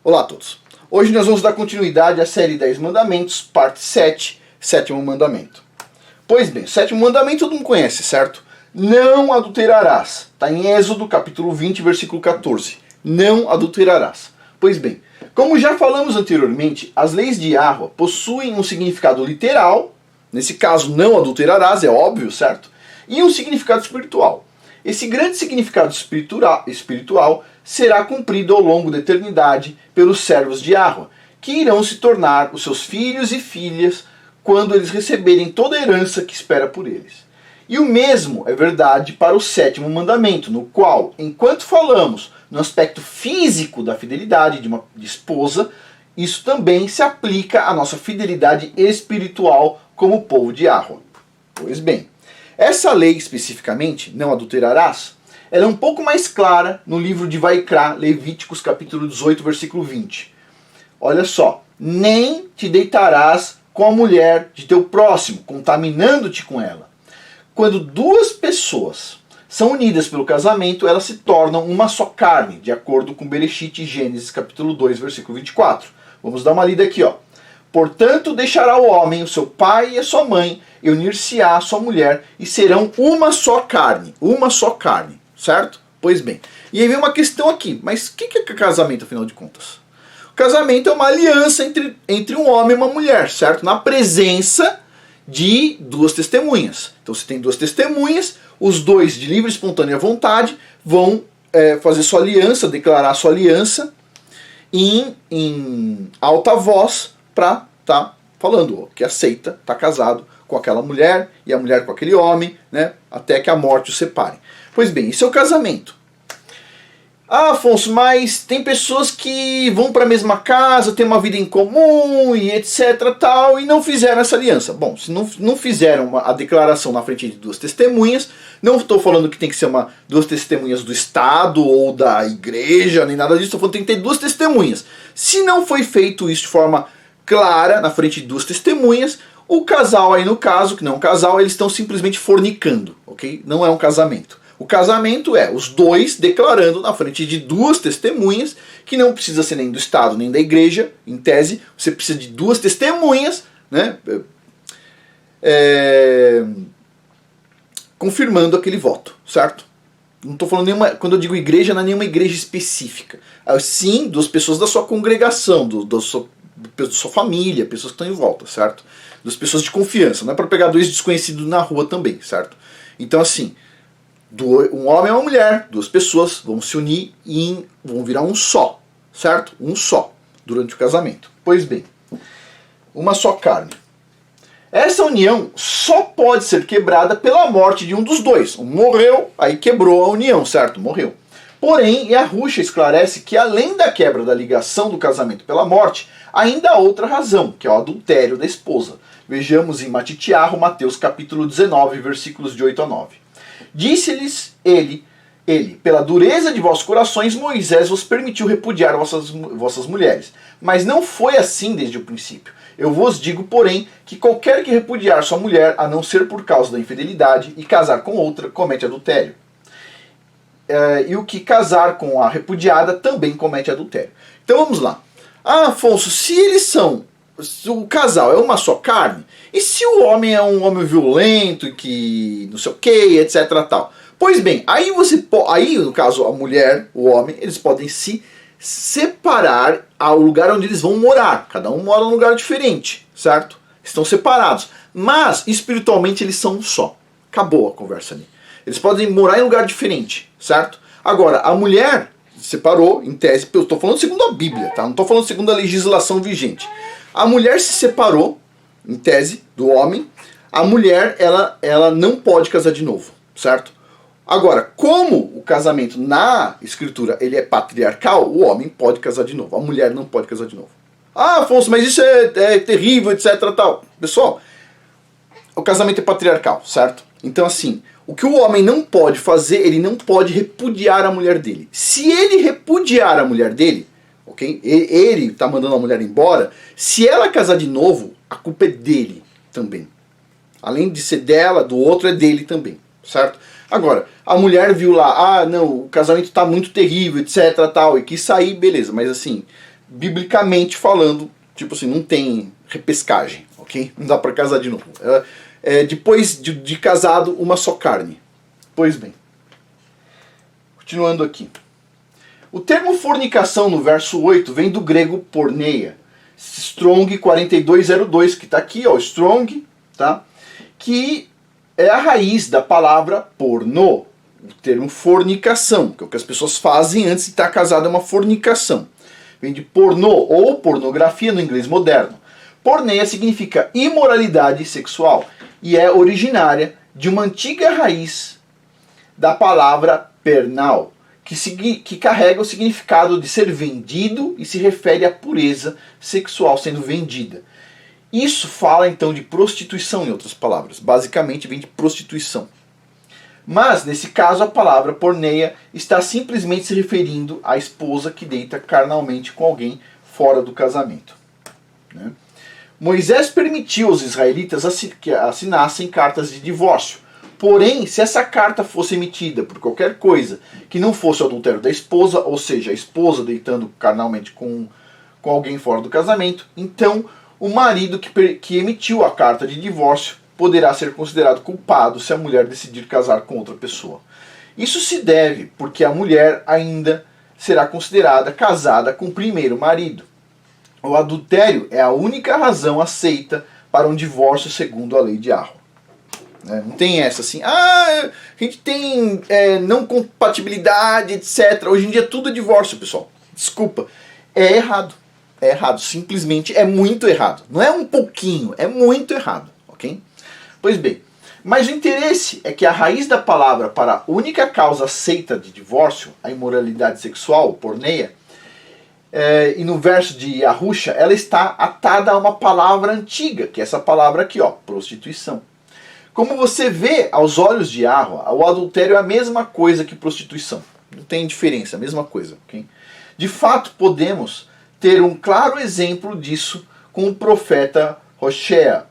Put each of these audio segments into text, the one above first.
Olá a todos. Hoje nós vamos dar continuidade à série 10 Mandamentos, parte 7, sétimo mandamento. Pois bem, o sétimo mandamento todo mundo conhece, certo? Não adulterarás. Está em Êxodo, capítulo 20, versículo 14. Não adulterarás. Pois bem, como já falamos anteriormente, as leis de Yahweh possuem um significado literal, nesse caso não adulterarás, é óbvio, certo? E um significado espiritual. Esse grande significado espiritual será cumprido ao longo da eternidade pelos servos de Yahweh, que irão se tornar os seus filhos e filhas quando eles receberem toda a herança que espera por eles. E o mesmo é verdade para o sétimo mandamento, no qual, enquanto falamos no aspecto físico da fidelidade de uma esposa, isso também se aplica à nossa fidelidade espiritual como povo de Yahweh. Pois bem, essa lei especificamente, não adulterarás, ela é um pouco mais clara no livro de Vaikra, Levíticos capítulo 18, versículo 20. Olha só, nem te deitarás com a mulher de teu próximo, contaminando-te com ela. Quando duas pessoas são unidas pelo casamento, elas se tornam uma só carne, de acordo com Bereshit e Gênesis capítulo 2, versículo 24. Vamos dar uma lida aqui, ó. Portanto, deixará o homem o seu pai e a sua mãe, e unir-se-á a sua mulher, e serão uma só carne, certo? Pois bem, e aí vem uma questão aqui, mas o que é casamento, afinal de contas? O casamento é uma aliança entre um homem e uma mulher, certo? Na presença de duas testemunhas. Então, se tem duas testemunhas, os dois, de livre e espontânea vontade, vão fazer sua aliança, declarar sua aliança em alta voz, para estar falando que aceita, está casado com aquela mulher e a mulher com aquele homem, né, até que a morte os separe. Pois bem, isso é o casamento. Ah, Afonso, mas tem pessoas que vão para a mesma casa, têm uma vida em comum e etc. tal, e não fizeram essa aliança. Bom, se não fizeram a declaração na frente de duas testemunhas, não estou falando que tem que ser duas testemunhas do Estado ou da igreja, nem nada disso, estou falando que tem que ter duas testemunhas. Se não foi feito isso de forma clara, na frente de duas testemunhas, o casal aí no caso, que não é um casal, eles estão simplesmente fornicando, ok? Não é um casamento. O casamento é os dois declarando na frente de duas testemunhas, que não precisa ser nem do Estado nem da igreja, em tese, você precisa de duas testemunhas, né? Confirmando aquele voto, certo? Não estou falando nenhuma, quando eu digo igreja, não é nenhuma igreja específica. Sim, duas pessoas da sua congregação, da sua família, pessoas que estão em volta, certo? Das pessoas de confiança, não é para pegar dois desconhecidos na rua também, certo? Então assim, um homem e uma mulher, duas pessoas vão se unir e vão virar um só, certo? Um só, durante o casamento. Pois bem, uma só carne. Essa união só pode ser quebrada pela morte de um dos dois. Um morreu, aí quebrou a união, certo? Morreu. Porém, Yahushua esclarece que além da quebra da ligação do casamento pela morte, ainda há outra razão, que é o adultério da esposa. Vejamos em Matitiarro, Mateus capítulo 19, versículos de 8 a 9. Disse-lhes ele, pela dureza de vossos corações, Moisés vos permitiu repudiar vossas mulheres. Mas não foi assim desde o princípio. Eu vos digo, porém, que qualquer que repudiar sua mulher, a não ser por causa da infidelidade, e casar com outra, comete adultério. E o que casar com a repudiada também comete adultério. Então vamos lá. Ah, Afonso, se o casal é uma só carne, e se o homem é um homem violento e que não sei o que, etc. tal? Pois bem, aí no caso a mulher, o homem, eles podem se separar ao lugar onde eles vão morar. Cada um mora num lugar diferente, certo? Estão separados. Mas espiritualmente eles são um só. Acabou a conversa ali. Eles podem morar em lugar diferente, certo? Agora, a mulher separou, em tese, eu estou falando segundo a Bíblia, tá? Não estou falando segundo a legislação vigente. A mulher se separou, em tese, do homem. A mulher, ela não pode casar de novo, certo? Agora, como o casamento na escritura ele é patriarcal, o homem pode casar de novo. A mulher não pode casar de novo. Ah, Afonso, mas isso é terrível, etc. tal. Pessoal, o casamento é patriarcal, certo? Então, assim, o que o homem não pode fazer, ele não pode repudiar a mulher dele. Se ele repudiar a mulher dele, ok? Ele está mandando a mulher embora. Se ela casar de novo, a culpa é dele também. Além de ser dela, do outro é dele também, certo? Agora, a mulher viu lá, ah, não, o casamento está muito terrível, etc, tal, e quis sair, beleza, mas assim, biblicamente falando, tipo assim, não tem repescagem, ok? Não dá para casar de novo. Depois de casado, uma só carne. Pois bem, continuando aqui. O termo fornicação no verso 8 vem do grego porneia, Strong 4202, que está aqui, ó, Strong, tá? Que é a raiz da palavra pornô, o termo fornicação, que é o que as pessoas fazem antes de estar casado, é uma fornicação. Vem de pornô ou pornografia no inglês moderno. Porneia significa imoralidade sexual e é originária de uma antiga raiz da palavra pernal, que carrega o significado de ser vendido e se refere à pureza sexual sendo vendida. Isso fala então de prostituição, em outras palavras. Basicamente vem de prostituição. Mas, nesse caso, a palavra porneia está simplesmente se referindo à esposa que deita carnalmente com alguém fora do casamento. Né? Moisés permitiu aos israelitas que assinassem cartas de divórcio. Porém, se essa carta fosse emitida por qualquer coisa que não fosse o adultério da esposa, ou seja, a esposa deitando carnalmente com alguém fora do casamento, então o marido que emitiu a carta de divórcio poderá ser considerado culpado se a mulher decidir casar com outra pessoa. Isso se deve porque a mulher ainda será considerada casada com o primeiro marido. O adultério é a única razão aceita para um divórcio segundo a lei de Arro. Não tem essa assim, a gente tem não compatibilidade, etc. Hoje em dia tudo é divórcio, pessoal. Desculpa, é errado. É errado, simplesmente é muito errado. Não é um pouquinho, é muito errado, ok? Pois bem, mas o interesse é que a raiz da palavra para a única causa aceita de divórcio, a imoralidade sexual, porneia, e no verso de Yahusha, ela está atada a uma palavra antiga, que é essa palavra aqui, ó, prostituição. Como você vê aos olhos de Yahweh, o adultério é a mesma coisa que prostituição. Não tem diferença, é a mesma coisa. Okay? De fato, podemos ter um claro exemplo disso com o profeta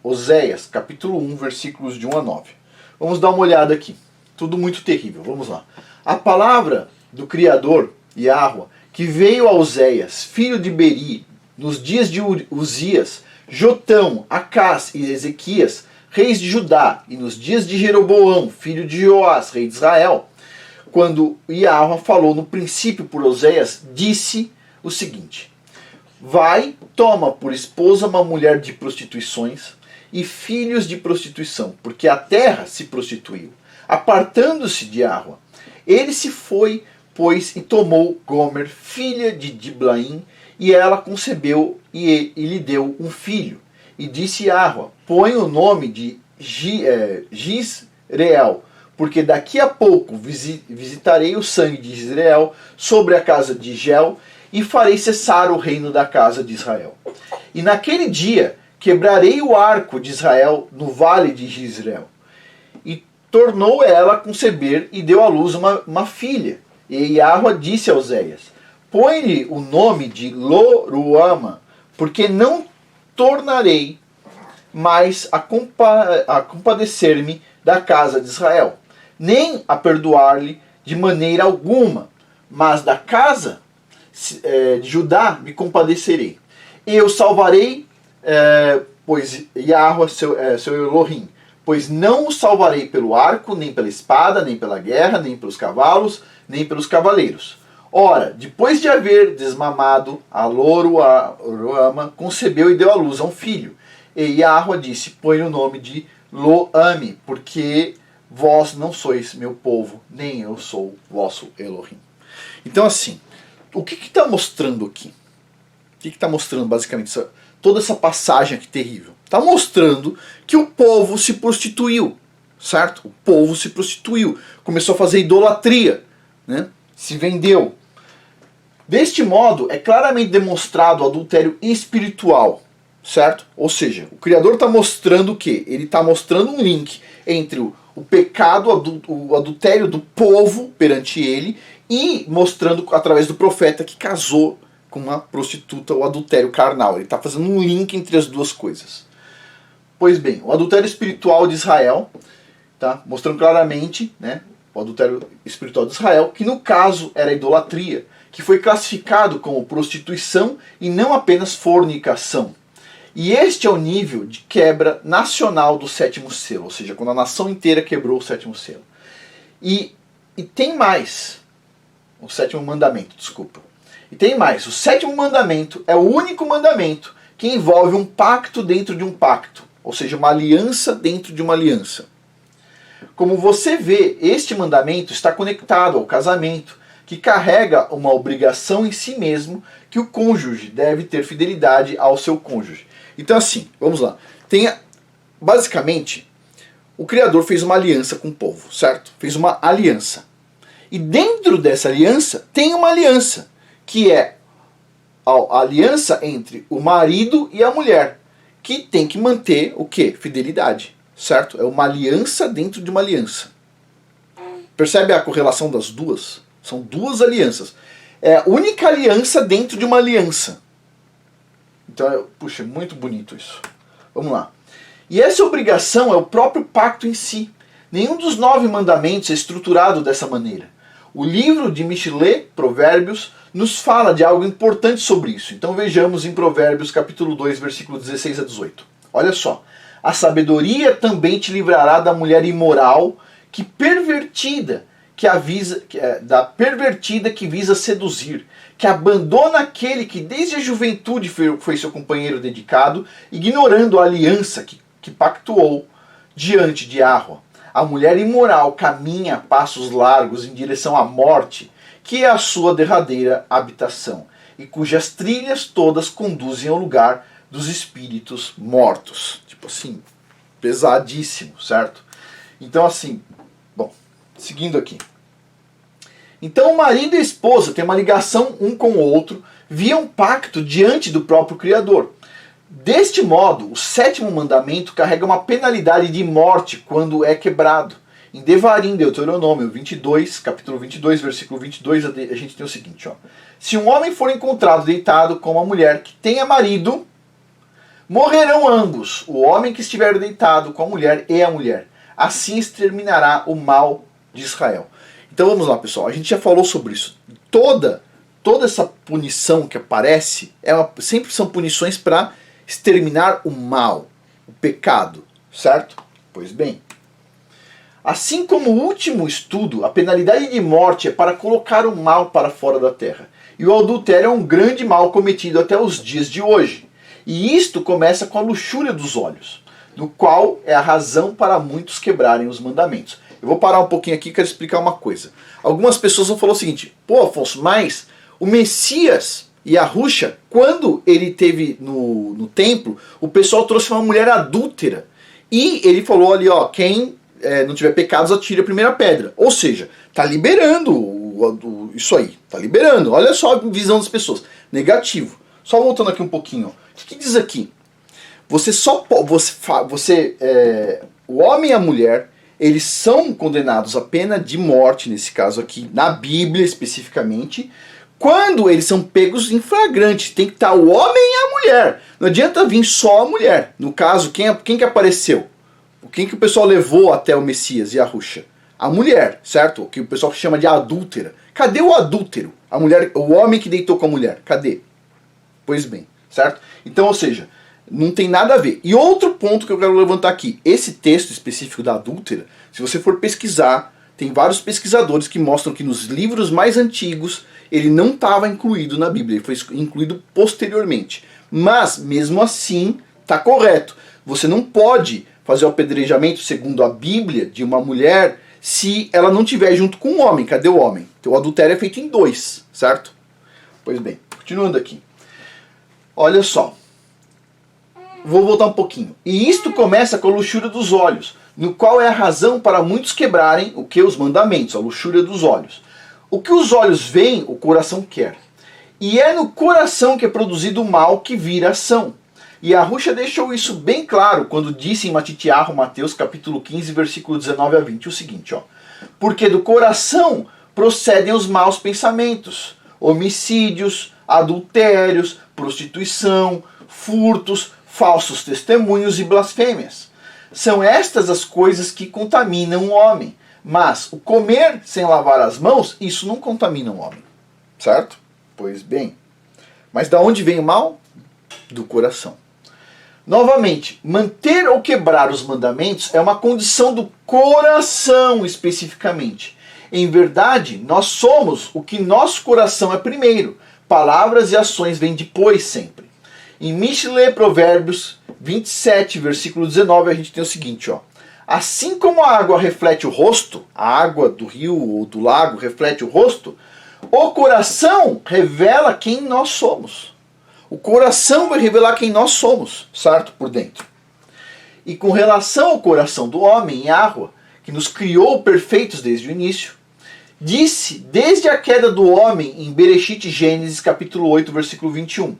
Oséias, capítulo 1, versículos de 1 a 9. Vamos dar uma olhada aqui. Tudo muito terrível. Vamos lá. A palavra do Criador, Yahweh, que veio a Oséias, filho de Beri, nos dias de Uzias, Jotão, Acás e Ezequias, reis de Judá, e nos dias de Jeroboão, filho de Joás, rei de Israel, quando Yahweh falou no princípio por Oséias, disse o seguinte: vai, toma por esposa uma mulher de prostituições e filhos de prostituição, porque a terra se prostituiu, apartando-se de Yahweh. Ele se foi, pois, e tomou Gomer, filha de Diblaim, e ela concebeu e lhe deu um filho. E disse Yahweh: põe o nome de Jizreel, porque daqui a pouco visitarei o sangue de Israel sobre a casa de Gel e farei cessar o reino da casa de Israel. E naquele dia quebrarei o arco de Israel no vale de Jizreel. E tornou ela a conceber e deu à luz uma filha. E Yahweh disse a Oséias: põe-lhe o nome de Loruama, porque não tornarei mais a compadecer-me da casa de Israel, nem a perdoar-lhe de maneira alguma, mas da casa de Judá me compadecerei. E eu salvarei, pois Yahweh, seu Elohim, pois não o salvarei pelo arco, nem pela espada, nem pela guerra, nem pelos cavalos, nem pelos cavaleiros. Ora, depois de haver desmamado, a Loruama concebeu e deu à luz a um filho. E Yahweh disse: põe o nome de Lo-Ami, porque vós não sois meu povo, nem eu sou vosso Elohim. Então assim, o que está mostrando aqui? O que está mostrando basicamente toda essa passagem aqui terrível? Está mostrando que o povo se prostituiu, certo? O povo se prostituiu, começou a fazer idolatria, né? Se vendeu. Deste modo, é claramente demonstrado o adultério espiritual, certo? Ou seja, o Criador está mostrando o quê? Ele está mostrando um link entre o pecado, o adultério do povo perante ele, e mostrando através do profeta que casou com uma prostituta, o adultério carnal. Ele está fazendo um link entre as duas coisas. Pois bem, o adultério espiritual de Israel, tá? Mostrando claramente, né, o adultério espiritual de Israel, que no caso era idolatria, que foi classificado como prostituição e não apenas fornicação. E este é o nível de quebra nacional do sétimo selo, ou seja, quando a nação inteira quebrou o sétimo selo. E tem mais, o sétimo mandamento, desculpa. E tem mais, o sétimo mandamento é o único mandamento que envolve um pacto dentro de um pacto, ou seja, uma aliança dentro de uma aliança. Como você vê, este mandamento está conectado ao casamento, que carrega uma obrigação em si mesmo que o cônjuge deve ter fidelidade ao seu cônjuge. Então assim, vamos lá. Basicamente, o Criador fez uma aliança com o povo, certo? Fez uma aliança. E dentro dessa aliança, tem uma aliança, que é a aliança entre o marido e a mulher, que tem que manter o quê? Fidelidade, certo? É uma aliança dentro de uma aliança. Percebe a correlação das duas? São duas alianças. É a única aliança dentro de uma aliança. Então, puxa, é muito bonito isso. Vamos lá. E essa obrigação é o próprio pacto em si. Nenhum dos 9 mandamentos é estruturado dessa maneira. O livro de Michelet, Provérbios, nos fala de algo importante sobre isso. Então vejamos em Provérbios capítulo 2, versículo 16 a 18. Olha só. A sabedoria também te livrará da mulher imoral, da pervertida que visa seduzir, que abandona aquele que desde a juventude foi seu companheiro dedicado, ignorando a aliança que pactuou diante de Yahweh. A mulher imoral caminha a passos largos em direção à morte, que é a sua derradeira habitação, e cujas trilhas todas conduzem ao lugar dos espíritos mortos. Tipo assim, pesadíssimo, certo? Então assim, bom, seguindo aqui. Então o marido e a esposa têm uma ligação um com o outro via um pacto diante do próprio Criador. Deste modo, o sétimo mandamento carrega uma penalidade de morte quando é quebrado. Em Devarim, Deuteronômio 22, capítulo 22, versículo 22, a gente tem o seguinte, ó. Se um homem for encontrado deitado com uma mulher que tenha marido, morrerão ambos, o homem que estiver deitado com a mulher e a mulher. Assim exterminará o mal de Israel. Então vamos lá, pessoal. A gente já falou sobre isso. Toda essa punição que aparece sempre são punições para exterminar o mal, o pecado, certo? Pois bem, assim como o último estudo, a penalidade de morte é para colocar o mal para fora da terra. E o adultério é um grande mal cometido até os dias de hoje. E isto começa com a luxúria dos olhos, no qual é a razão para muitos quebrarem os mandamentos. Eu vou parar um pouquinho aqui e quero explicar uma coisa. Algumas pessoas vão falar o seguinte: pô, Afonso, mas o Messias e a Yahusha, quando ele teve no templo, o pessoal trouxe uma mulher adúltera. E ele falou ali, ó, quem não tiver pecados, atire a primeira pedra. Ou seja, tá liberando isso aí. Tá liberando. Olha só a visão das pessoas. Negativo. Só voltando aqui um pouquinho. Ó. O que diz aqui? O homem e a mulher, eles são condenados à pena de morte, nesse caso aqui, na Bíblia especificamente, quando eles são pegos em flagrante. Tem que estar o homem e a mulher. Não adianta vir só a mulher. No caso, quem que apareceu? Quem que o pessoal levou até o Messias e a Yahusha? A mulher, certo? O que o pessoal chama de adúltera. Cadê o adúltero? A mulher, o homem que deitou com a mulher. Cadê? Pois bem, certo? Então, ou seja, não tem nada a ver. E outro ponto que eu quero levantar aqui. Esse texto específico da adúltera, se você for pesquisar, tem vários pesquisadores que mostram que nos livros mais antigos ele não estava incluído na Bíblia, ele foi incluído posteriormente. Mas, mesmo assim, está correto. Você não pode fazer o apedrejamento, segundo a Bíblia, de uma mulher se ela não estiver junto com um homem. Cadê o homem? Então, o adultério é feito em 2, certo? Pois bem, continuando aqui. Olha só. Vou voltar um pouquinho. E isto começa com a luxúria dos olhos, no qual é a razão para muitos quebrarem o que? Os mandamentos, a luxúria dos olhos. O que os olhos veem, o coração quer. E é no coração que é produzido o mal que vira ação. E a Yahusha deixou isso bem claro quando disse em Matitiahu, Mateus capítulo 15, versículo 19 a 20, o seguinte, ó. Porque do coração procedem os maus pensamentos, homicídios, adultérios, prostituição, furtos, falsos testemunhos e blasfêmias. São estas as coisas que contaminam o homem. Mas o comer sem lavar as mãos, isso não contamina o homem. Certo? Pois bem. Mas da onde vem o mal? Do coração. Novamente, manter ou quebrar os mandamentos é uma condição do coração especificamente. Em verdade, nós somos o que nosso coração é primeiro. Palavras e ações vêm depois sempre. Em Mishle, Provérbios 27, versículo 19, a gente tem o seguinte, ó. Assim como a água reflete o rosto, a água do rio ou do lago reflete o rosto, o coração revela quem nós somos. O coração vai revelar quem nós somos, certo? Por dentro. E com relação ao coração do homem, Yahweh, que nos criou perfeitos desde o início, disse desde a queda do homem em Bereshit, Gênesis capítulo 8, versículo 21.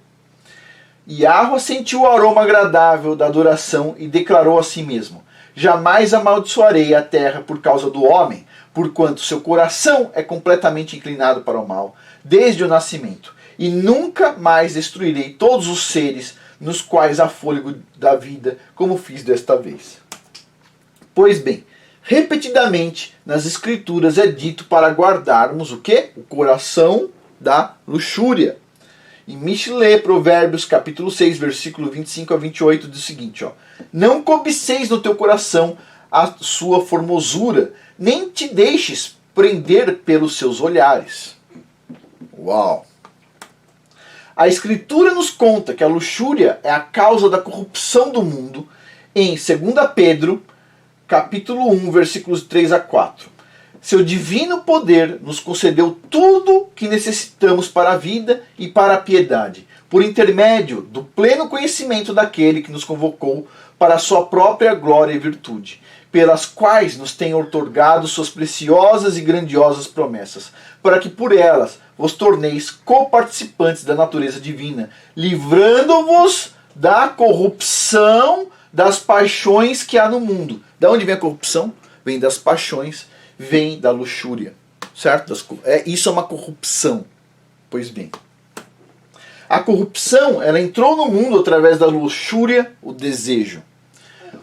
Yahweh sentiu o aroma agradável da adoração e declarou a si mesmo: jamais amaldiçoarei a terra por causa do homem, porquanto seu coração é completamente inclinado para o mal, desde o nascimento. E nunca mais destruirei todos os seres nos quais há fôlego da vida, como fiz desta vez. Pois bem, repetidamente nas Escrituras é dito para guardarmos o quê? O coração da luxúria. Em Mishle, Provérbios, capítulo 6, versículo 25 a 28, diz o seguinte, ó. Não cobiceis no teu coração a sua formosura, nem te deixes prender pelos seus olhares. Uau! A Escritura nos conta que a luxúria é a causa da corrupção do mundo em 2 Pedro, capítulo 1, versículos 3 a 4. Seu divino poder nos concedeu tudo que necessitamos para a vida e para a piedade, por intermédio do pleno conhecimento daquele que nos convocou para a sua própria glória e virtude, pelas quais nos tem outorgado suas preciosas e grandiosas promessas, para que por elas vos torneis coparticipantes da natureza divina, livrando-vos da corrupção das paixões que há no mundo. Da onde vem a corrupção? Vem das paixões, vem da luxúria, certo? Isso é uma corrupção. Pois bem, a corrupção, ela entrou no mundo através da luxúria, o desejo.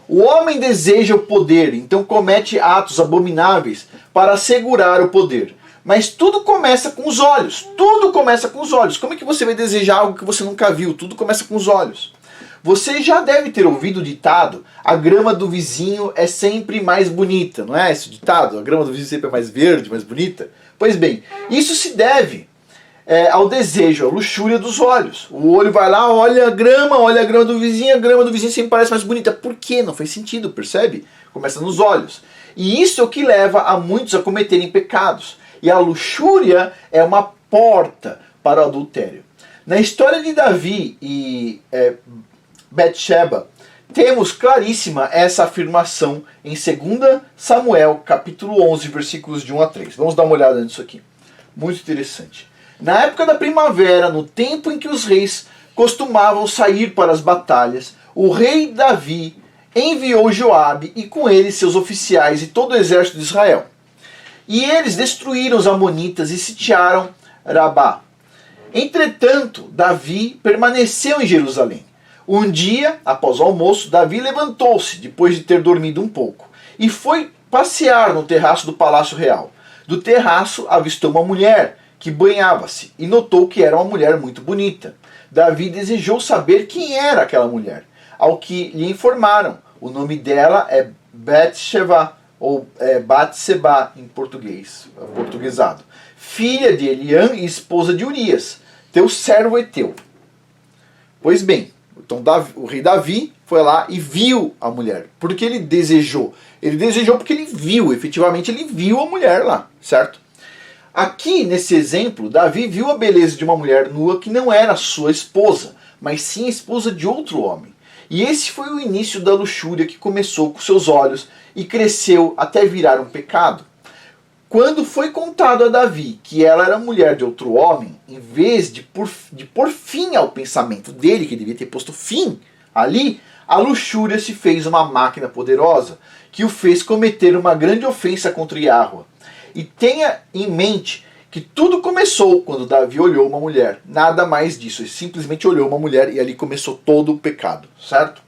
O homem deseja o poder, então comete atos abomináveis para assegurar o poder. Mas tudo começa com os olhos. Tudo começa com os olhos. Como é que você vai desejar algo que você nunca viu? Tudo começa com os olhos. Você já deve ter ouvido o ditado: a grama do vizinho é sempre mais bonita. Não é esse o ditado? A grama do vizinho sempre é mais verde, mais bonita? Pois bem, isso se deve ao desejo, à luxúria dos olhos. O olho vai lá, olha a grama do vizinho, a grama do vizinho sempre parece mais bonita. Por quê? Não faz sentido, percebe? Começa nos olhos. E isso é o que leva a muitos a cometerem pecados. E a luxúria é uma porta para o adultério. Na história de Davi e Betseba, temos claríssima essa afirmação em 2 Samuel, capítulo 11, versículos de 1 a 3. Vamos dar uma olhada nisso aqui. Muito interessante. Na época da primavera, no tempo em que os reis costumavam sair para as batalhas, o rei Davi enviou Joabe e com ele seus oficiais e todo o exército de Israel. E eles destruíram os amonitas e sitiaram Rabá. Entretanto, Davi permaneceu em Jerusalém. Um dia, após o almoço, Davi levantou-se, depois de ter dormido um pouco, e foi passear no terraço do Palácio Real. Do terraço avistou uma mulher que banhava-se e notou que era uma mulher muito bonita. Davi desejou saber quem era aquela mulher, ao que lhe informaram. O nome dela é Betseba, ou Batseba em português, portuguesado, filha de Eliã e esposa de Urias, teu servo Eteu. Pois bem, então o rei Davi foi lá e viu a mulher. Por que ele desejou? Ele desejou porque ele viu, efetivamente ele viu a mulher lá, certo? Aqui, nesse exemplo, Davi viu a beleza de uma mulher nua que não era sua esposa, mas sim a esposa de outro homem. E esse foi o início da luxúria que começou com seus olhos e cresceu até virar um pecado. Quando foi contado a Davi que ela era mulher de outro homem, em vez de pôr fim ao pensamento dele, que devia ter posto fim ali, a luxúria se fez uma máquina poderosa que o fez cometer uma grande ofensa contra Yahweh. E tenha em mente que tudo começou quando Davi olhou uma mulher. Nada mais disso. Ele simplesmente olhou uma mulher e ali começou todo o pecado. Certo?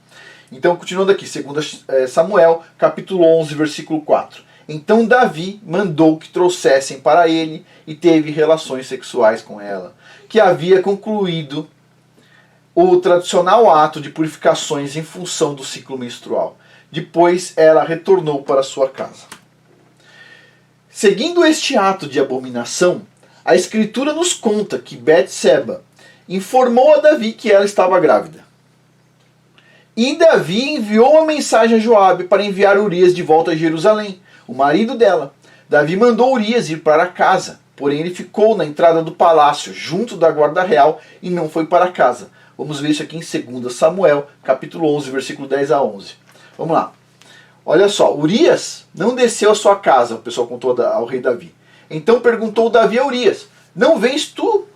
Então, continuando aqui. 2 Samuel, capítulo 11, versículo 4. Então Davi mandou que trouxessem para ele e teve relações sexuais com ela, que havia concluído o tradicional ato de purificações em função do ciclo menstrual. Depois ela retornou para sua casa. Seguindo este ato de abominação, a Escritura nos conta que Betseba informou a Davi que ela estava grávida. E Davi enviou uma mensagem a Joabe para enviar Urias de volta a Jerusalém, o marido dela. Davi mandou Urias ir para casa, porém ele ficou na entrada do palácio, junto da guarda real, e não foi para casa. Vamos ver isso aqui em 2 Samuel, capítulo 11, versículo 10 a 11. Vamos lá. Olha só, Urias não desceu à sua casa, o pessoal contou ao rei Davi. Então perguntou Davi a Urias: não vens tu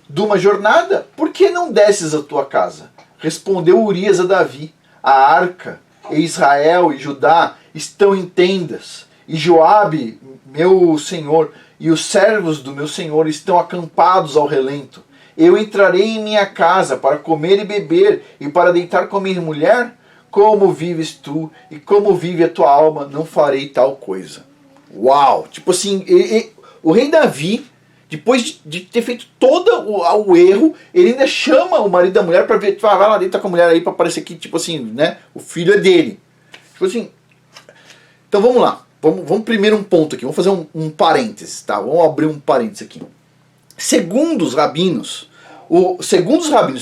de uma jornada? Por que não desces à tua casa? Respondeu Urias a Davi: a arca, e Israel e Judá estão em tendas, e Joabe, meu senhor, e os servos do meu senhor estão acampados ao relento. Eu entrarei em minha casa para comer e beber, e para deitar com minha mulher? Como vives tu, e como vive a tua alma, não farei tal coisa. Uau! Tipo assim, o rei Davi, depois de ter feito todo o erro, ele ainda chama o marido da mulher para ver, vai lá, deita com a mulher aí, para parecer que, tipo assim, né, o filho é dele. Tipo assim, então vamos lá. Vamos primeiro um ponto aqui, vamos fazer um parênteses, tá? Vamos abrir um parênteses aqui. Segundo os rabinos,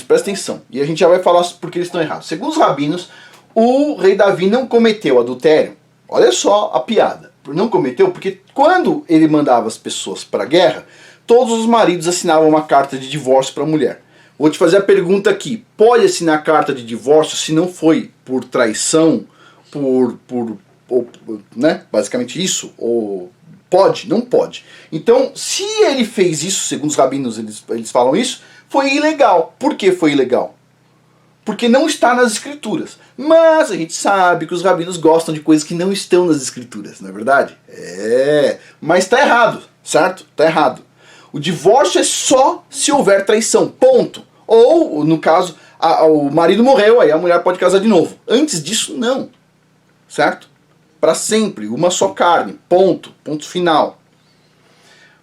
presta atenção, e a gente já vai falar porque eles estão errados. Segundo os rabinos, o rei Davi não cometeu adultério. Olha só a piada. Não cometeu porque quando ele mandava as pessoas para a guerra, todos os maridos assinavam uma carta de divórcio para a mulher. Vou te fazer a pergunta aqui. Pode assinar carta de divórcio se não foi por traição, né? Basicamente isso? Ou pode? Não pode. Então, se ele fez isso, segundo os rabinos eles falam isso, foi ilegal. Por que foi ilegal? Porque não está nas escrituras. Mas a gente sabe que os rabinos gostam de coisas que não estão nas escrituras, não é verdade? Mas está errado, certo? Está errado. O divórcio é só se houver traição, ponto. Ou, no caso, o marido morreu, aí a mulher pode casar de novo. Antes disso, não. Certo? Para sempre, uma só carne, ponto. Ponto final.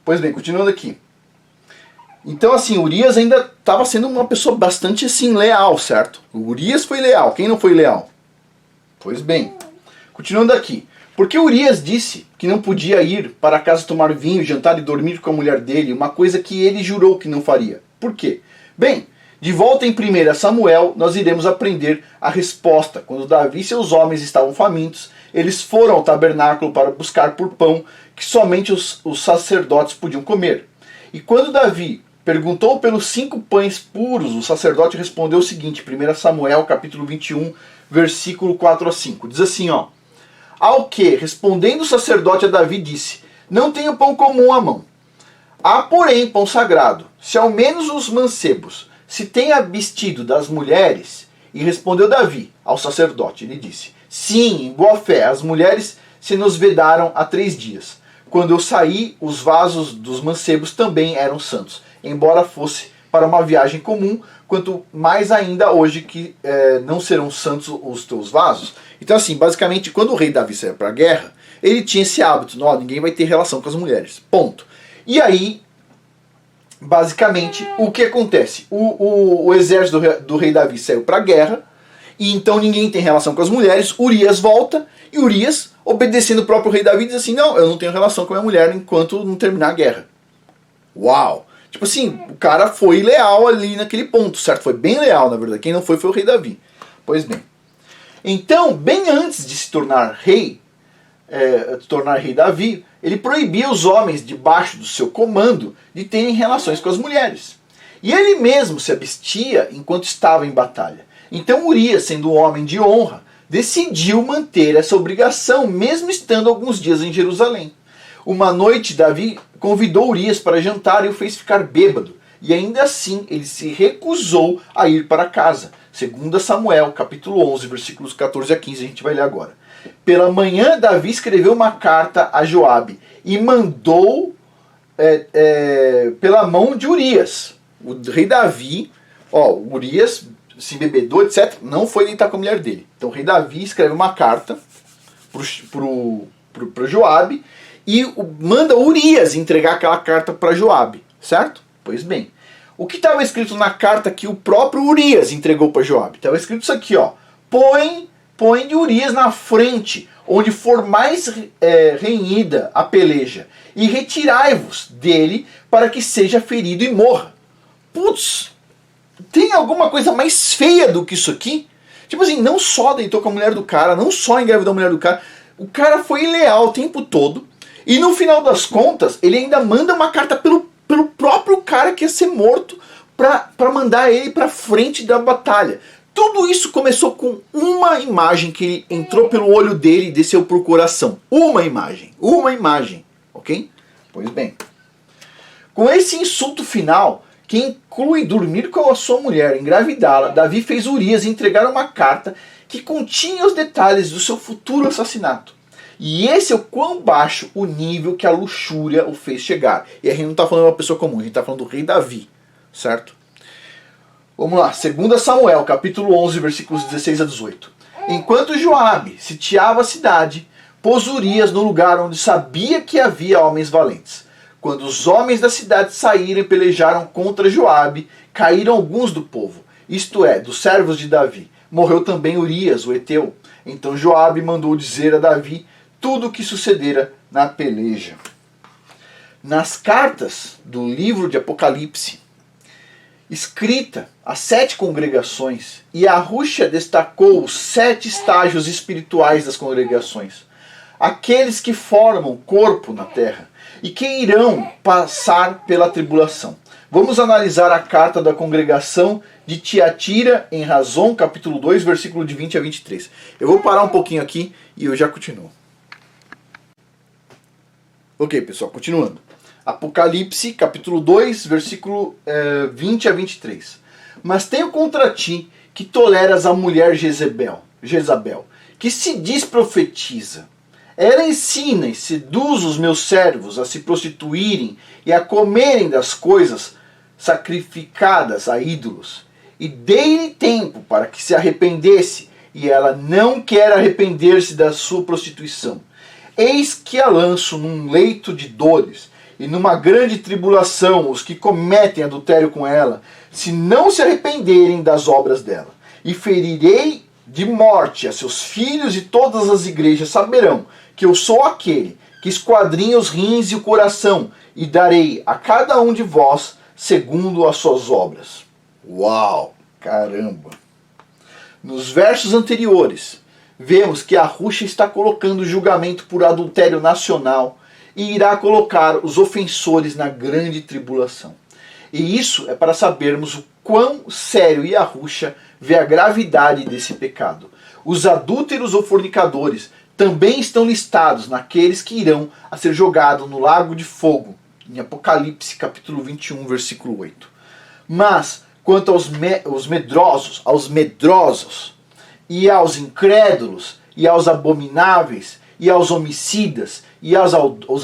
Pois bem, continuando aqui. Então, assim, Urias ainda estava sendo uma pessoa bastante, assim, leal, certo? O Urias foi leal. Quem não foi leal? Pois bem. Continuando aqui. Porque Urias disse que não podia ir para casa tomar vinho, jantar e dormir com a mulher dele, uma coisa que ele jurou que não faria. Por quê? Bem, de volta em 1 Samuel, nós iremos aprender a resposta. Quando Davi e seus homens estavam famintos, eles foram ao tabernáculo para buscar por pão que somente os sacerdotes podiam comer. E quando Davi perguntou pelos 5 pães puros, o sacerdote respondeu o seguinte, 1 Samuel capítulo 21, versículo 4 a 5. Diz assim, ó. Ao que, respondendo o sacerdote a Davi, disse, não tenho pão comum à mão. Há, porém, pão sagrado. Se ao menos os mancebos se têm abstido das mulheres, e respondeu Davi ao sacerdote, ele disse, sim, em boa fé, as mulheres se nos vedaram há 3 dias. Quando eu saí, os vasos dos mancebos também eram santos, embora fosse para uma viagem comum, quanto mais ainda hoje que não serão santos os teus vasos. Então assim, basicamente, quando o rei Davi saiu para a guerra, ele tinha esse hábito, não, ninguém vai ter relação com as mulheres, ponto. E aí, basicamente, o que acontece? O exército do rei Davi saiu para a guerra, e então ninguém tem relação com as mulheres, Urias volta, e Urias, obedecendo o próprio rei Davi, diz assim, não, eu não tenho relação com a minha mulher enquanto não terminar a guerra. Uau! Tipo assim, o cara foi leal ali naquele ponto, certo? Foi bem leal, na verdade. Quem não foi o rei Davi. Pois bem. Então, bem antes de se tornar rei Davi, ele proibia os homens debaixo do seu comando de terem relações com as mulheres. E ele mesmo se abstia enquanto estava em batalha. Então Urias, sendo um homem de honra, decidiu manter essa obrigação, mesmo estando alguns dias em Jerusalém. Uma noite, Davi convidou Urias para jantar e o fez ficar bêbado. E ainda assim, ele se recusou a ir para casa. 2 Samuel, capítulo 11, versículos 14 a 15, a gente vai ler agora. Pela manhã, Davi escreveu uma carta a Joabe e mandou pela mão de Urias. O rei Davi, Urias se embebedou, etc. Não foi deitar com a mulher dele. Então o rei Davi escreve uma carta pro para Joabe e manda Urias entregar aquela carta para Joabe, certo? Pois bem, o que estava escrito na carta que o próprio Urias entregou para Joabe? Estava escrito isso aqui, ó. Põe Urias na frente, onde for mais renhida a peleja, e retirai-vos dele para que seja ferido e morra. Putz, tem alguma coisa mais feia do que isso aqui? Tipo assim, não só deitou com a mulher do cara, não só engravidou a mulher do cara, o cara foi ileal o tempo todo, e no final das contas, ele ainda manda uma carta pelo próprio cara que ia ser morto pra mandar ele pra frente da batalha. Tudo isso começou com uma imagem que entrou pelo olho dele e desceu pro coração. Uma imagem, ok? Pois bem, com esse insulto final, que inclui dormir com a sua mulher, engravidá-la, Davi fez Urias entregar uma carta que continha os detalhes do seu futuro assassinato. E esse é o quão baixo o nível que a luxúria o fez chegar. E a gente não está falando de uma pessoa comum, a gente está falando do rei Davi, certo? Vamos lá, 2 Samuel, capítulo 11, versículos 16 a 18. Enquanto Joabe sitiava a cidade, pôs Urias no lugar onde sabia que havia homens valentes. Quando os homens da cidade saíram e pelejaram contra Joabe, caíram alguns do povo, isto é, dos servos de Davi. Morreu também Urias, o heteu. Então Joabe mandou dizer a Davi tudo o que sucedera na peleja. Nas cartas do livro de Apocalipse, escrita às 7 congregações, Yahushua destacou os 7 estágios espirituais das congregações, aqueles que formam corpo na terra e que irão passar pela tribulação. Vamos analisar a carta da congregação de Tiatira em Razon, capítulo 2, versículo de 20 a 23. Eu vou parar um pouquinho aqui e eu já continuo. Ok, pessoal, continuando. Apocalipse, capítulo 2, versículo 20 a 23. Mas tenho contra ti que toleras a mulher Jezabel, que se diz profetiza. Ela ensina e seduz os meus servos a se prostituírem e a comerem das coisas sacrificadas a ídolos. E dei-lhe tempo para que se arrependesse, e ela não quer arrepender-se da sua prostituição. Eis que a lanço num leito de dores, e numa grande tribulação os que cometem adultério com ela, se não se arrependerem das obras dela. E ferirei de morte a seus filhos, e todas as igrejas saberão que eu sou aquele que esquadrinha os rins e o coração, e darei a cada um de vós segundo as suas obras. Uau, caramba! Nos versos anteriores, vemos que Yahushua está colocando julgamento por adultério nacional e irá colocar os ofensores na grande tribulação. E isso é para sabermos o quão sério Yahushua vê a gravidade desse pecado. Os adúlteros ou fornicadores também estão listados naqueles que irão a ser jogados no lago de fogo, em Apocalipse capítulo 21, versículo 8. Mas, quanto aos medrosos, e aos incrédulos, e aos abomináveis, e aos homicidas, e aos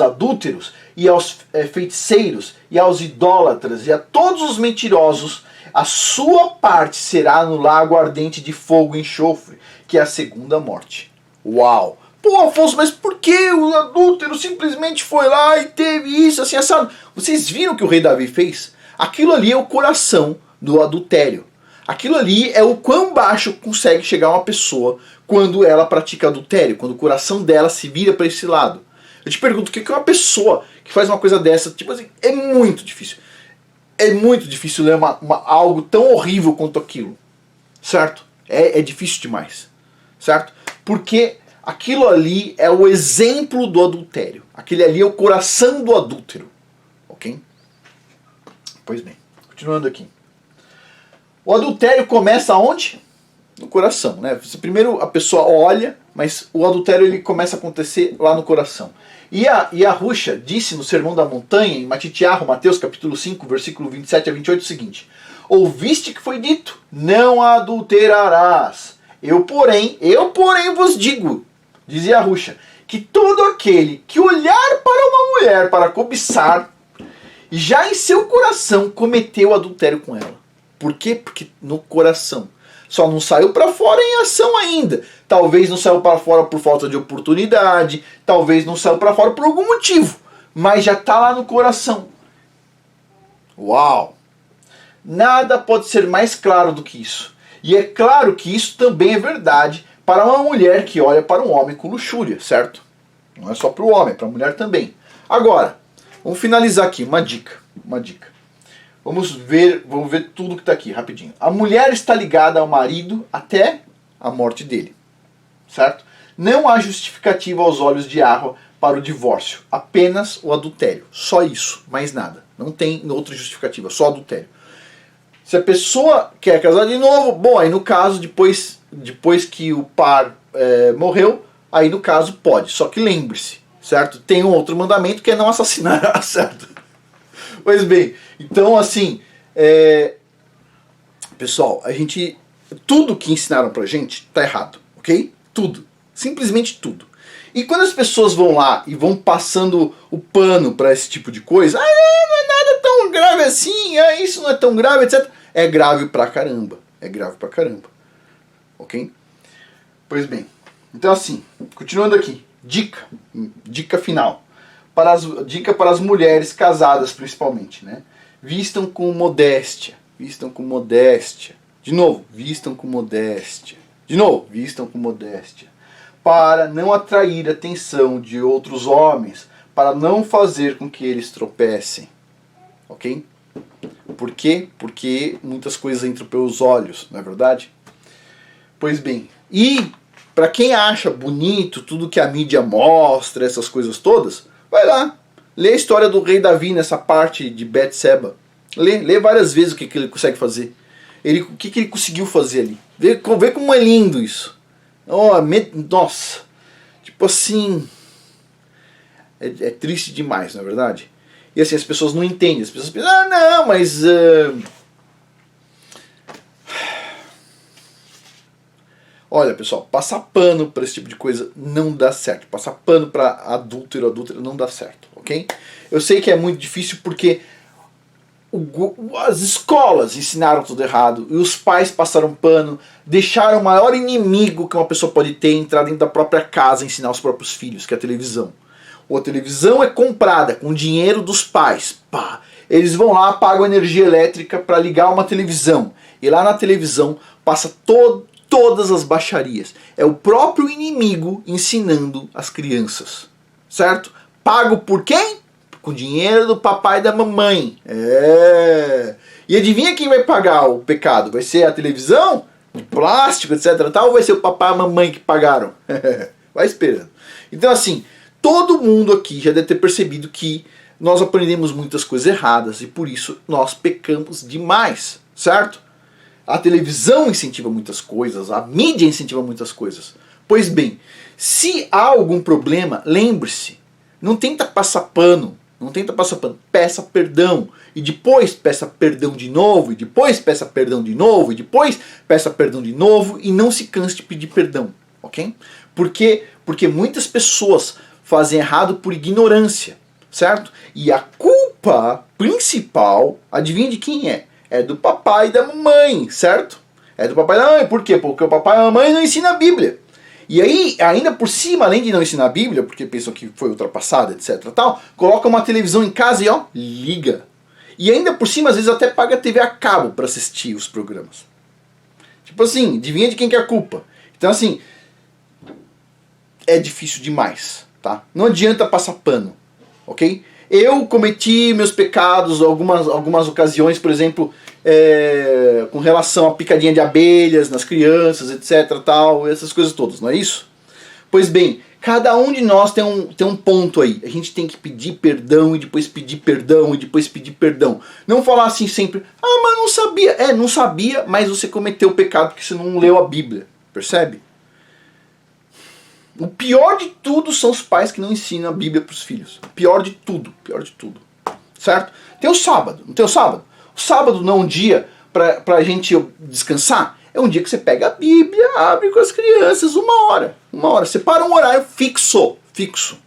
adúlteros, e aos feiticeiros, e aos idólatras, e a todos os mentirosos, a sua parte será no lago ardente de fogo e enxofre, que é a segunda morte. Uau! Pô, Afonso, mas por que o adúltero simplesmente foi lá e teve isso, assim, assado? Vocês viram o que o rei Davi fez? Aquilo ali é o coração do adultério. Aquilo ali é o quão baixo consegue chegar uma pessoa quando ela pratica adultério, quando o coração dela se vira para esse lado. Eu te pergunto, o que é uma pessoa que faz uma coisa dessa? Tipo assim, é muito difícil. É muito difícil ler algo tão horrível quanto aquilo. Certo? É difícil demais. Certo? Porque aquilo ali é o exemplo do adultério. Aquele ali é o coração do adúltero. Ok? Pois bem, continuando aqui. O adultério começa onde? No coração, né? Primeiro a pessoa olha, mas o adultério ele começa a acontecer lá no coração. E Yahushua disse no Sermão da Montanha, em Matitiahu, Mateus capítulo 5, versículo 27 a 28, o seguinte: ouviste que foi dito, não adulterarás. Eu porém vos digo, diz Yahushua, que todo aquele que olhar para uma mulher para cobiçar, já em seu coração cometeu adultério com ela. Por quê? Porque no coração. Só não saiu para fora em ação ainda. Talvez não saiu para fora por falta de oportunidade, talvez não saiu para fora por algum motivo, mas já está lá no coração. Uau! Nada pode ser mais claro do que isso. E é claro que isso também é verdade para uma mulher que olha para um homem com luxúria, certo? Não é só para o homem, é para a mulher também. Agora, vamos finalizar aqui, uma dica. Vamos ver tudo que está aqui, rapidinho. A mulher está ligada ao marido até a morte dele, certo? Não há justificativa aos olhos de Yahweh para o divórcio, apenas o adultério. Só isso, mais nada. Não tem outra justificativa, só adultério. Se a pessoa quer casar de novo, bom, aí no caso, depois que o par morreu, aí no caso pode. Só que lembre-se, certo? Tem um outro mandamento que é não assassinar, certo? Pois bem, então assim, pessoal, tudo que ensinaram pra gente tá errado, ok? Tudo, simplesmente tudo. E quando as pessoas vão lá e vão passando o pano pra esse tipo de coisa, não é nada tão grave assim, isso não é tão grave, etc. É grave pra caramba, ok? Pois bem, então assim, continuando aqui, dica final. Dica para as mulheres casadas principalmente, né? Vistam com modéstia. De novo, vistam com modéstia. Para não atrair a atenção de outros homens, para não fazer com que eles tropecem. Ok? Por quê? Porque muitas coisas entram pelos olhos, não é verdade? Pois bem, e para quem acha bonito tudo que a mídia mostra, essas coisas todas, vai lá, lê a história do rei Davi nessa parte de Betseba. Lê várias vezes o que ele consegue fazer. O que ele conseguiu fazer ali. Vê como é lindo isso. Nossa, tipo assim, é triste demais, não é verdade? E assim, as pessoas não entendem. As pessoas pensam, não, mas... Olha, pessoal, passar pano para esse tipo de coisa não dá certo. Passar pano para adúltero não dá certo, ok? Eu sei que é muito difícil porque as escolas ensinaram tudo errado e os pais passaram pano, deixaram o maior inimigo que uma pessoa pode ter entrar dentro da própria casa e ensinar os próprios filhos, que é a televisão. Ou a televisão é comprada com o dinheiro dos pais. Pá. Eles vão lá, pagam energia elétrica para ligar uma televisão. E lá na televisão passa todas as baixarias. É o próprio inimigo ensinando as crianças. Certo? Pago por quem? Com o dinheiro do papai e da mamãe. E adivinha quem vai pagar o pecado? Vai ser a televisão? De plástico, etc. Tal, ou vai ser o papai e a mamãe que pagaram? Vai esperando. Então assim, todo mundo aqui já deve ter percebido que nós aprendemos muitas coisas erradas e por isso nós pecamos demais. Certo? A televisão incentiva muitas coisas, a mídia incentiva muitas coisas. Pois bem, se há algum problema, lembre-se, não tenta passar pano, peça perdão. E depois peça perdão de novo, e depois peça perdão de novo, e depois peça perdão de novo, e não se canse de pedir perdão, ok? Porque muitas pessoas fazem errado por ignorância, certo? E a culpa principal, adivinha de quem é? É do papai e da mamãe, certo? É do papai e da mamãe. Por quê? Porque o papai e a mamãe não ensinam a Bíblia. E aí, ainda por cima, além de não ensinar a Bíblia, porque pensam que foi ultrapassada, etc. tal, coloca uma televisão em casa e liga. E ainda por cima, às vezes até paga a TV a cabo para assistir os programas. Tipo assim, adivinha de quem que é a culpa. Então assim, é difícil demais, tá? Não adianta passar pano, ok? Eu cometi meus pecados algumas ocasiões, por exemplo, com relação à picadinha de abelhas nas crianças, etc, tal, essas coisas todas, não é isso? Pois bem, cada um de nós tem um ponto aí. A gente tem que pedir perdão e depois pedir perdão e depois pedir perdão. Não falar assim sempre, mas não sabia. Não sabia, mas você cometeu o pecado porque você não leu a Bíblia, percebe? O pior de tudo são os pais que não ensinam a Bíblia para os filhos. Pior de tudo, certo? Tem o sábado, não tem o sábado? O sábado não é um dia para a gente descansar? É um dia que você pega a Bíblia, abre com as crianças, uma hora. Separa um horário fixo,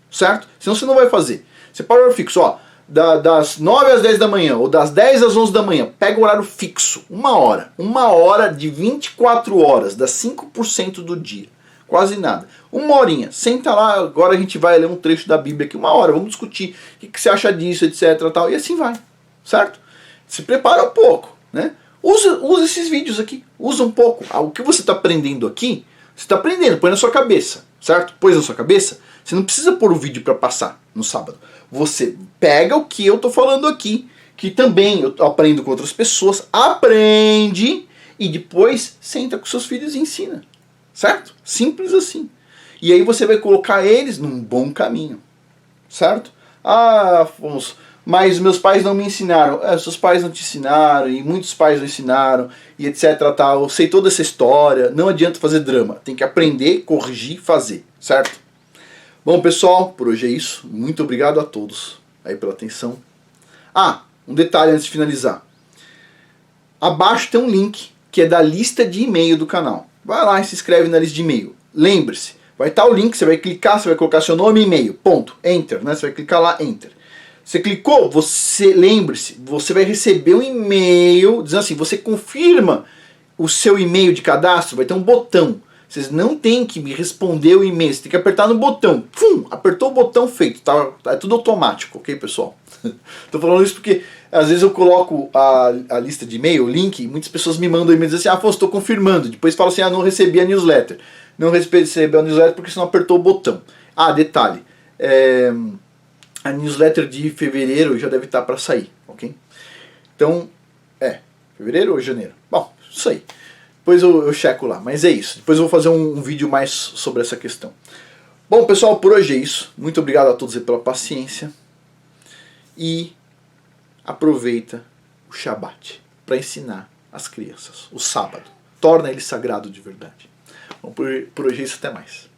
certo? Senão você não vai fazer. Separa um horário fixo, das 9 às 10 da manhã, ou das 10 às 11 da manhã, pega o horário fixo, uma hora de 24 horas, dá 5% do dia, quase nada. Uma horinha, senta lá, agora a gente vai ler um trecho da Bíblia aqui, uma hora, vamos discutir o que você acha disso, etc, tal, e assim vai, certo? Se prepara um pouco, né? Usa esses vídeos aqui, usa um pouco. O que você está aprendendo aqui, você está aprendendo, põe na sua cabeça, certo? Pôs na sua cabeça, você não precisa pôr o vídeo para passar no sábado. Você pega o que eu estou falando aqui, que também eu aprendo com outras pessoas, aprende e depois senta com seus filhos e ensina, certo? Simples assim. E aí você vai colocar eles num bom caminho, certo? Ah, Afonso, mas meus pais não me ensinaram. Seus pais não te ensinaram, e muitos pais não ensinaram, e etc. Tal. Eu sei toda essa história, não adianta fazer drama. Tem que aprender, corrigir, fazer, certo? Bom, pessoal, por hoje é isso. Muito obrigado a todos aí pela atenção. Um detalhe antes de finalizar. Abaixo tem um link que é da lista de e-mail do canal. Vai lá e se inscreve na lista de e-mail. Lembre-se, vai estar o link, você vai clicar, você vai colocar seu nome e e-mail, ponto, enter, né? Você vai clicar lá, enter. Você clicou, lembre-se, você vai receber um e-mail dizendo assim, você confirma o seu e-mail de cadastro, vai ter um botão. Vocês não tem que me responder o e-mail, você tem que apertar no botão. Pum, apertou o botão, feito, tá? É tudo automático, ok, pessoal? Tô falando isso porque às vezes eu coloco a lista de e-mail, o link, e muitas pessoas me mandam e-mail dizendo assim, Afonso, estou confirmando. Depois falam assim, não recebi a newsletter. Não recebi a newsletter porque você não apertou o botão. Detalhe, a newsletter de fevereiro já deve estar para sair, ok? Então, fevereiro ou janeiro? Bom, isso aí. Depois eu checo lá, mas é isso. Depois eu vou fazer um vídeo mais sobre essa questão. Bom, pessoal, por hoje é isso. Muito obrigado a todos aí pela paciência. E aproveita o Shabat para ensinar as crianças, o sábado. Torna ele sagrado de verdade. Bom, por hoje é isso, até mais.